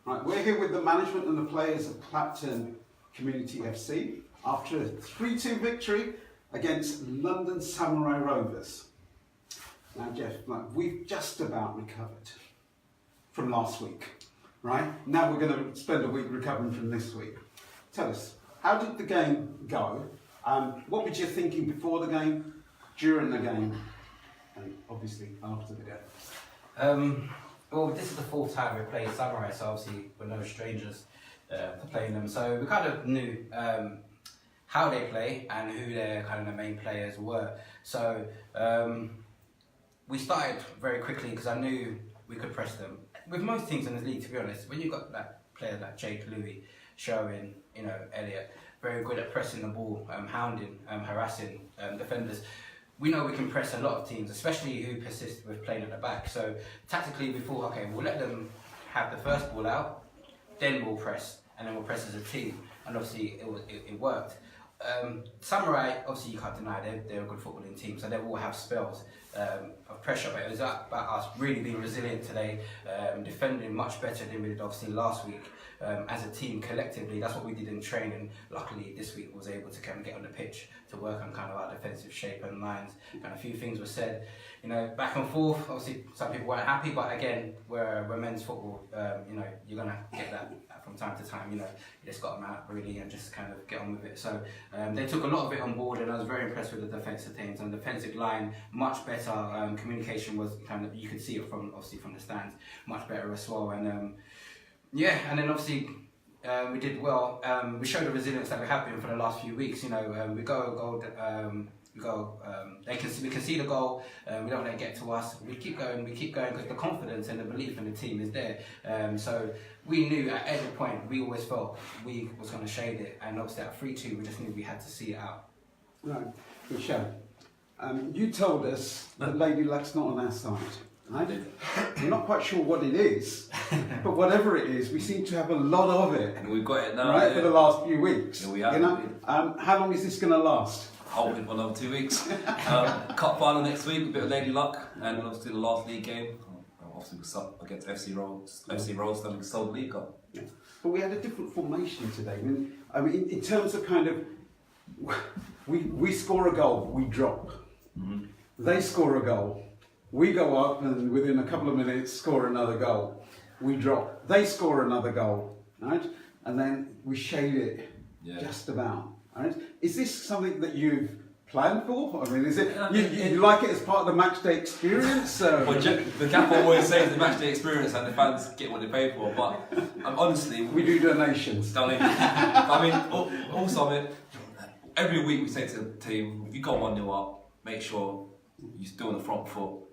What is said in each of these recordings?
Right, we're here with the management and the players of Clapton Community FC after a 3-2 victory against London Samurai Rovers. Now, Geoff, we've just about recovered from last week, right? Now we're going to spend a week recovering from this week. Tell us, how did the game go? What were you thinking before the game, during the game, and obviously after the game? Well, this is the fourth time we've played Samurai, so obviously we're no strangers to playing them. So we kind of knew how they play and who their kind of the main players were. So we started very quickly because I knew we could press them. With most teams in the league, to be honest, when you've got that player like Jake Louis, Sherwin, Elliot, very good at pressing the ball, hounding, harassing defenders. We know we can press a lot of teams, especially who persist with playing at the back. So tactically we thought, okay, we'll let them have the first ball out, then we'll press, and then we'll press as a team. And obviously it worked. Samurai, obviously you can't deny they're a good footballing team, so they will have spells of pressure, but it was about us really being resilient today, defending much better than we did obviously last week. As a team collectively, that's what we did in training. Luckily this week was able to kind of get on the pitch to work on kind of our defensive shape and lines, and a few things were said, back and forth. Obviously some people weren't happy, but again, we're men's football, you're gonna get that from time to time. You just got them out really and just kind of get on with it. So they took a lot of it on board, and I was very impressed with the defensive teams and the defensive line. Much better. Communication was kind of, you could see it from the stands, much better as well. And and then obviously we did well. We showed the resilience that we have been for the last few weeks. We go. We can see the goal. We don't let it get to us. We keep going because the confidence and the belief in the team is there. So we knew at every point, we always felt we was going to shade it, and obviously at 3-2 we just knew we had to see it out. Right, Michelle, you told us that Lady Luck's not on our side. Right? We're not quite sure what it is, but whatever it is, we seem to have a lot of it. And we've got it now. Right, for the last few weeks. Yeah, we have. How long is this going to last? Hopefully for another 2 weeks. Cup final next week, a bit of Lady Luck, and obviously the last league game. Obviously we suck against FC Rose, then we sold the league up. Yeah. But we had a different formation today. I mean, in terms of kind of, we score a goal, we drop. Mm-hmm. They score a goal, we go up, and within a couple of minutes score another goal. We drop. They score another goal, right? And then we shade it just about. Right? Is this something that you've planned for? I mean, is it you like it as part of the match day experience? Well, the gaffer always says the match day experience and the fans get what they pay for, but honestly, we do donations. Also, every week we say to the team, if you go 1-0 up, make sure you're still on the front foot,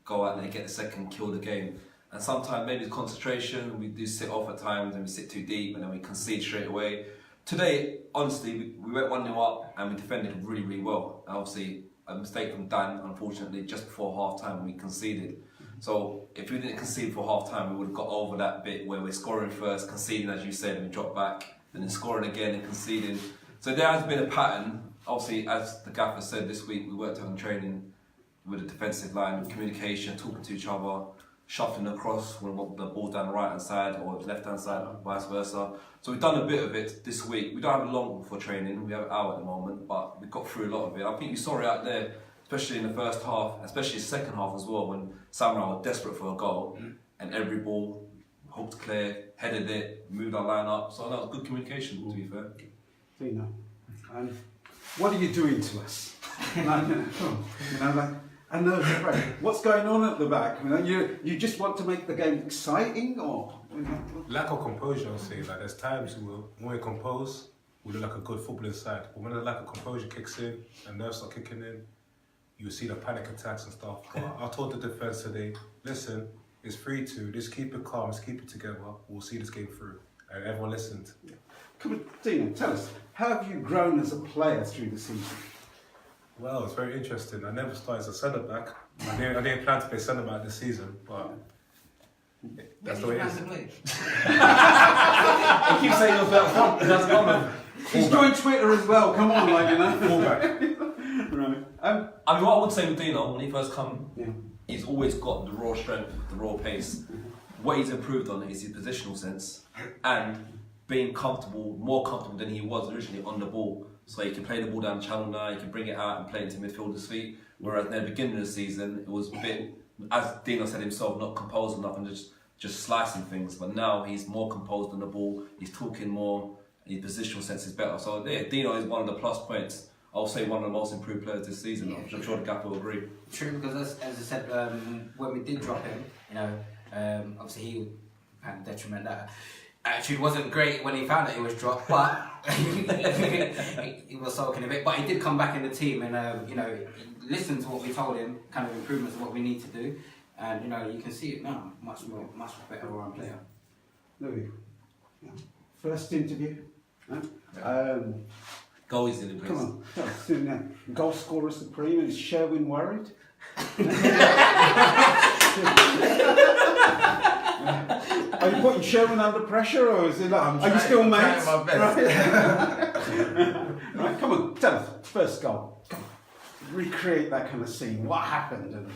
go out there, get the second, kill the game. And sometimes maybe it's concentration, we do sit off at times and we sit too deep and then we concede straight away. Today, honestly, we went 1-0 up and we defended really, really well. And obviously, a mistake from Dan, unfortunately, just before half-time we conceded. So if we didn't concede for half-time, we would have got over that bit where we're scoring first, conceding, as you said, and we drop back, and then scoring again and conceding. So there has been a pattern. Obviously, as the gaffer said this week, we worked on training with the defensive line, with communication, talking to each other, shuffling across when the ball's down the right-hand side or the left-hand side, vice versa. So we've done a bit of it this week. We don't have long for training, we have an hour at the moment, but we got through a lot of it. I think you saw it out there, especially in the first half, especially the second half as well, when Samurai were desperate for a goal, and every ball, hooked clear, headed it, moved our line up. So that was good communication, to be fair. Dino, what are you doing to us? I know, right. What's going on at the back? You just want to make the game exciting, or lack of composure? I'll say, there's times when we're composed, we look like a good footballing side, but when the lack of composure kicks in and nerves start kicking in, you see the panic attacks and stuff. But I told the defence today, listen, it's 3-2. Just keep it calm, just keep it together. We'll see this game through, and everyone listened. Come on, Dino, tell us, how have you grown as a player through the season? Well, it's very interesting. I never started as a centre back. I didn't plan to play centre back this season, but that's the way it is. You keep saying yourself up front, that's gone. He's joined Twitter as well. Come on, Fullback. Right. I mean, what I would say with Dino, when he first come, he's always got the raw strength, the raw pace. what he's improved on is his positional sense and being comfortable, more comfortable than he was originally on the ball. So he can play the ball down the channel now, he can bring it out and play it into midfielder's feet. Whereas near the beginning of the season, it was a bit, as Dino said himself, not composed enough and just slicing things. But now he's more composed on the ball, he's talking more, and his positional sense is better. So yeah, Dino is one of the plus points. I'll say one of the most improved players this season. I'm sure the Gaffer will agree. True, because as I said, when we did drop him, obviously he had a detriment that attitude wasn't great when he found that he was dropped, but he was sulking a bit. But he did come back in the team and, listened to what we told him, kind of improvements of what we need to do. And, you can see it now, much better run player. Louis, first interview. Goal is in the Come on, tell us soon now. Goal scorer supreme, is Sherwin worried? Are you putting Sherwin under pressure, or is it like, are you still mates? My best. Right, come on, tell us, first goal. Come on. Recreate that kind of scene. What happened? And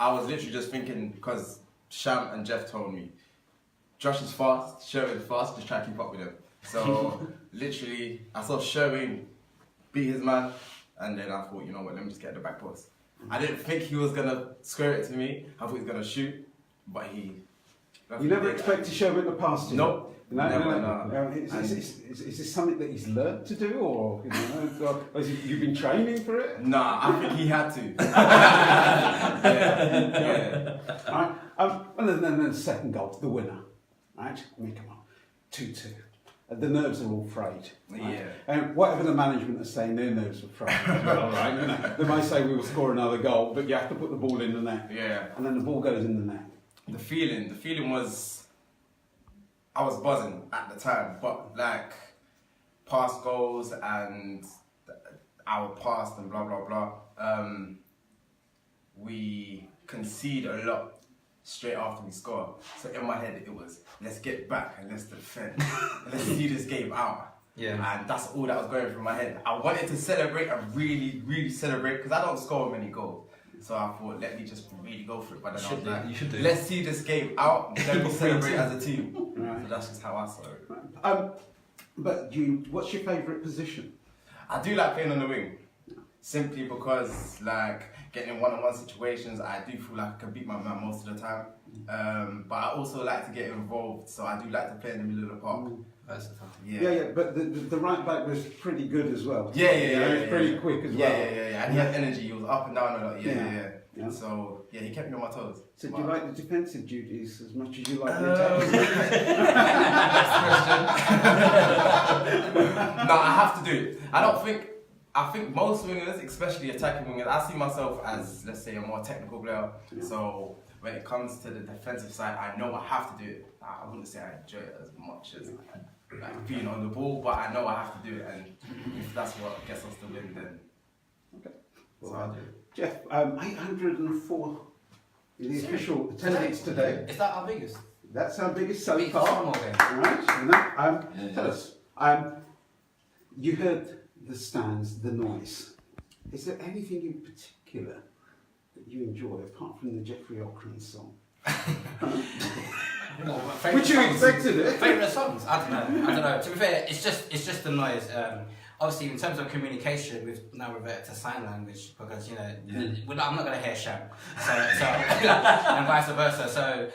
I was literally just thinking, because Sham and Geoff told me, Josh is fast, Sherwin's fast, just try to keep up with him. So literally, I saw Sherwin beat his man, and then I thought, you know what, let me just get at the back post. I didn't think he was gonna square it to me. I thought he was gonna shoot, but he. you never expected Sherwin to pass to you? Nope. No. Is this something that he's learnt to do, or or you've been training for it? Nah, I think he had to. yeah. Right. And then the second goal, the winner. Right? I mean, come on, 2-2. The nerves are all frayed. Right? Yeah. And whatever the management are saying, their nerves are frayed as well, right? They might say we will score another goal, but you have to put the ball in the net. Yeah. And then the ball goes in the net. The feeling was, I was buzzing at the time, but like past goals and our past and blah blah blah, we concede a lot straight after we score. So in my head it was, let's get back and let's defend. Let's see this game out. Yeah. And that's all that was going through my head. I wanted to celebrate and really celebrate, because I don't score many goals. So I thought, let me just really go for it. But then I was like, you should do. let's see this game out, then we celebrate as a team. Right. So that's just how I saw it. Right. But what's your favourite position? I do like playing on the wing, simply because like getting in one-on-one situations, I do feel like I can beat my man most of the time. But I also like to get involved, so I do like to play in the middle of the park. Yeah, but the right back was pretty good as well. Yeah. He was pretty quick as well. Yeah. And he had energy. He was up and down a lot. Yeah. Yeah. So yeah, he kept me on my toes. So do you like the defensive duties as much as you like the attacking? No, I have to do it. I think most wingers, especially attacking wingers, I see myself as, let's say, a more technical player. Yeah. So when it comes to the defensive side, I know I have to do it. I wouldn't say I enjoy it as much as like being on the ball, but I know I have to do it, and if that's what gets us the win, then Okay. so I'll do it. Jeff, 804 in the official attendance today. Is that our biggest? That's our biggest so Beat far. Samoa game. Right? Tell us. You heard the stands, the noise. Is there anything in particular that you enjoy apart from the Geoff Ocran song? Which you expected it. Favourite songs? I don't know. To be fair, it's just the noise. Obviously, in terms of communication, we've now reverted to sign language because I'm not going to hear Sham, so and vice versa. So,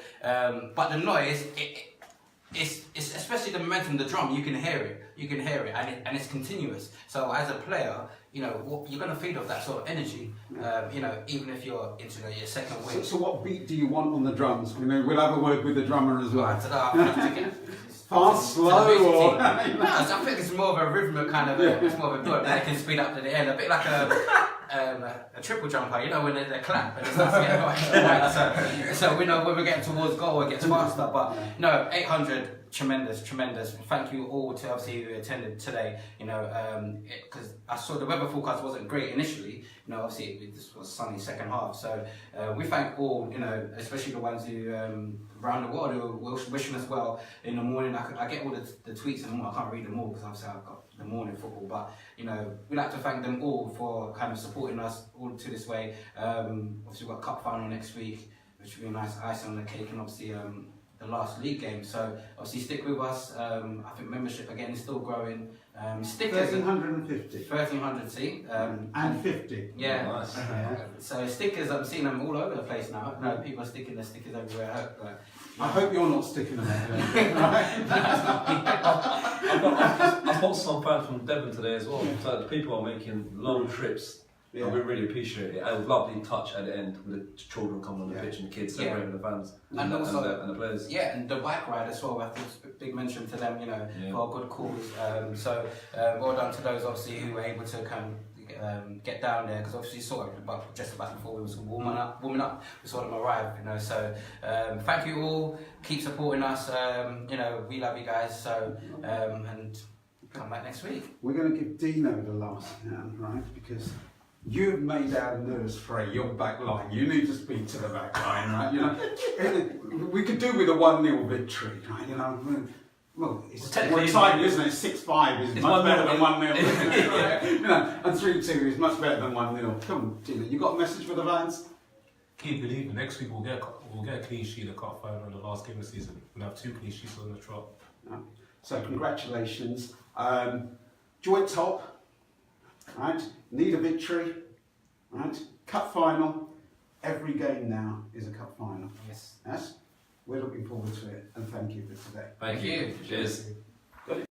but the noise, it's especially the momentum, the drum. You can hear it, and it's continuous. So, as a player, you're going to feed off that sort of energy. Even if you're into your second week. So what beat do you want on the drums? We'll have a word with the drummer as well. Fast, slow, or I think it's more of a rhythmic kind of. It's more of a build that can speed up to the end, a bit like a triple jumper. When they clap and it starts getting right. So we know when we're getting towards goal, it gets faster. But 800, tremendous. Thank you all to obviously who attended today. Because I saw the weather forecast wasn't great initially. Obviously this was sunny second half. So we thank all. Especially the ones who around the world who were wishing us well in the morning. I get all the tweets in the morning. I can't read them all because obviously I've got the morning football. But we like to thank them all for kind of supporting us all to this way. Obviously we've got a cup final next week. which will be a nice icing on the cake, and obviously the last league game. So obviously stick with us. I think membership again is still growing. Stickers 1,350. 1,300, see. And 50. Yeah. Nice. So stickers, I'm seeing them all over the place now. No, people are sticking their stickers everywhere. I hope you're not sticking them everywhere. I spoke to some fans from Devon today as well. So the people are making long trips. Yeah. And we really appreciate it. And it was lovely touch at the end with the children coming on the pitch and the kids celebrating the fans And also and the players. Yeah, and the bike ride as well. I think it's a big mention to them, you know, for a good cause. Well done to those obviously who were able to kind of get down there, because obviously sort of just about before we was warming up, we saw them arrive, you know. So thank you all. Keep supporting us. You know, we love you guys. So and come back next week. We're going to give Dino the last hand, right? Because you've made our nerves fray, your back line. You need to speak to the back line, right? You know, we could do with a 1-0 victory, right? You know, well, it's more exciting, isn't it? 6-5 is much better than 1-0. You know, and 3-2 is much better than 1-0. Come on, Dino, you got a message for the fans? Keep believing. Next week we'll get a clean sheet in the cup final in the last game of the season. We'll have 2 clean sheets on the trot. So congratulations. Joint top, right? Need a victory, right? Cup final. Every game now is a cup final. Yes. Yes? We're looking forward to it, and thank you for today. Thank you. Cheers.